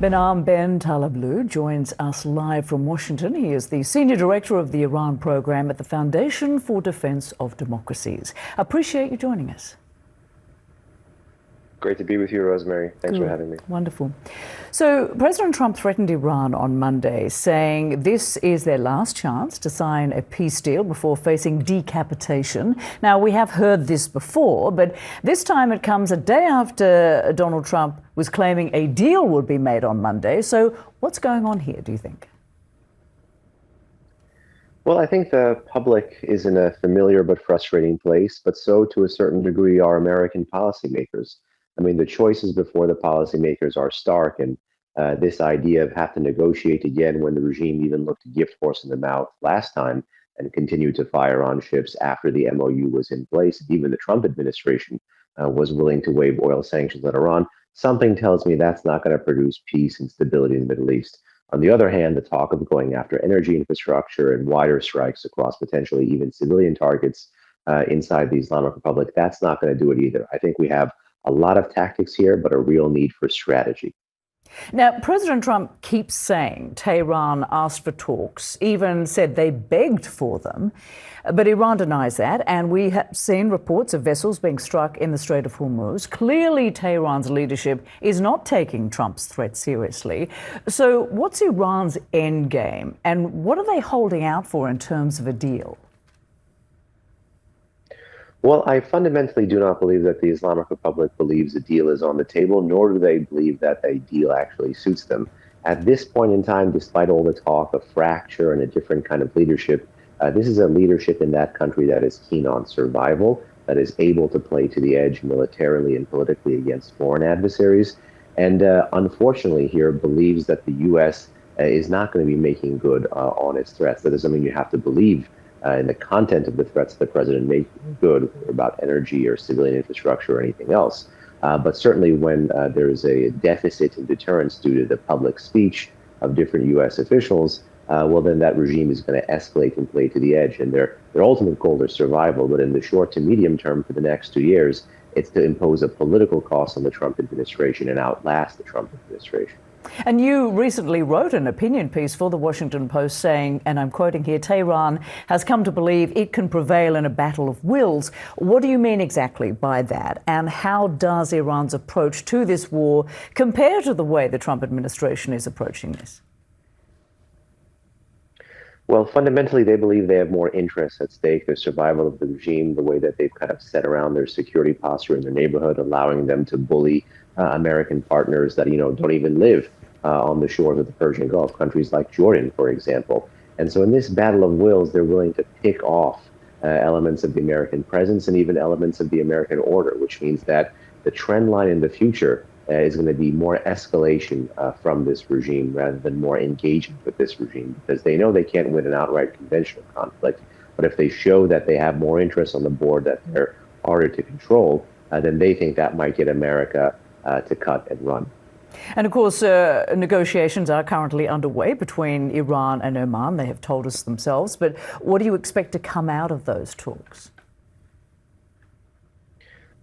Behnam Ben Taleblu joins us live from Washington. He is the Senior Director of the Iran Program at the Foundation for Defense of Democracies. Appreciate you joining us. Great to be with you, Rosemary. Thanks for having me. Wonderful. So President Trump threatened Iran on Monday, saying this is their last chance to sign a peace deal before facing decapitation. Now, we have heard this before, but this time it comes a day after Donald Trump was claiming a deal would be made on Monday. So what's going on here, do you think? Well, I think the public is in a familiar but frustrating place, but so to a certain degree are American policymakers. I mean, the choices before the policymakers are stark, and this idea of have to negotiate again when the regime even looked a gift horse in the mouth last time and continued to fire on ships after the MOU was in place. Even the Trump administration was willing to waive oil sanctions on Iran. Something tells me that's not going to produce peace and stability in the Middle East. On the other hand, the talk of going after energy infrastructure and wider strikes across potentially even civilian targets inside the Islamic Republic, that's not going to do it either. I think we have a lot of tactics here, but a real need for strategy. Now, President Trump keeps saying Tehran asked for talks, even said they begged for them, but Iran denies that, and we have seen reports of vessels being struck in the Strait of Hormuz. Clearly, Tehran's leadership is not taking Trump's threat seriously. So what's Iran's end game, and what are they holding out for in terms of a deal? Well, I fundamentally do not believe that the Islamic Republic believes a deal is on the table, nor do they believe that a deal actually suits them. At this point in time, despite all the talk of fracture and a different kind of leadership, this is a leadership in that country that is keen on survival, that is able to play to the edge militarily and politically against foreign adversaries, and unfortunately here believes that the U.S. Is not going to be making good on its threats. That doesn't mean you have to believe in the content of the threats the president made good about energy or civilian infrastructure or anything else. But certainly when there is a deficit in deterrence due to the public speech of different U.S. officials, well, then that regime is going to escalate and play to the edge. And their ultimate goal is survival. But in the short to medium term for the next 2 years, it's to impose a political cost on the Trump administration and outlast the Trump administration. And you recently wrote an opinion piece for the Washington Post saying, and I'm quoting here, Tehran has come to believe it can prevail in a battle of wills. What do you mean exactly by that? And how does Iran's approach to this war compare to the way the Trump administration is approaching this? Well, fundamentally, they believe they have more interests at stake, the survival of the regime, the way that they've kind of set around their security posture in their neighborhood, allowing them to bully American partners that, don't even live on the shores of the Persian Gulf, countries like Jordan, for example. And so in this battle of wills, they're willing to pick off elements of the American presence and even elements of the American order, which means that the trend line in the future is going to be more escalation from this regime rather than more engagement with this regime, because they know they can't win an outright conventional conflict. But if they show that they have more interests on the board that they're harder to control, then they think that might get America to cut and run. And of course, negotiations are currently underway between Iran and Oman. They have told us themselves. But what do you expect to come out of those talks?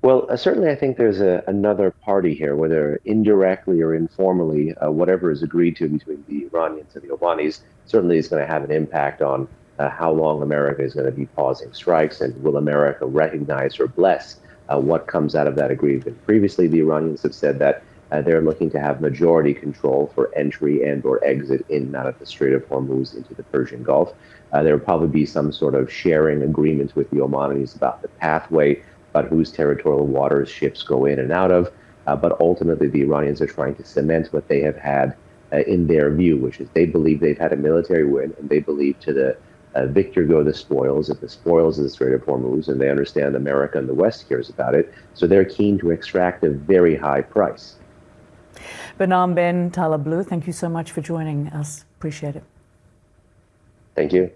Well, certainly I think there's another party here, whether indirectly or informally, whatever is agreed to between the Iranians and the Omanis certainly is going to have an impact on how long America is going to be pausing strikes, and will America recognize or bless what comes out of that agreement. Previously, the Iranians have said that they're looking to have majority control for entry and or exit in and out of the Strait of Hormuz into the Persian Gulf. There will probably be some sort of sharing agreement with the Omanis about the pathway, about whose territorial waters ships go in and out of. But ultimately, the Iranians are trying to cement what they have had in their view, which is they believe they've had a military win, and they believe to the victor go the spoils, of the spoils of the Strait of Hormuz, and they understand America and the West cares about it. So they're keen to extract a very high price. Behnam Ben Taleblu, thank you so much for joining us. Appreciate it. Thank you.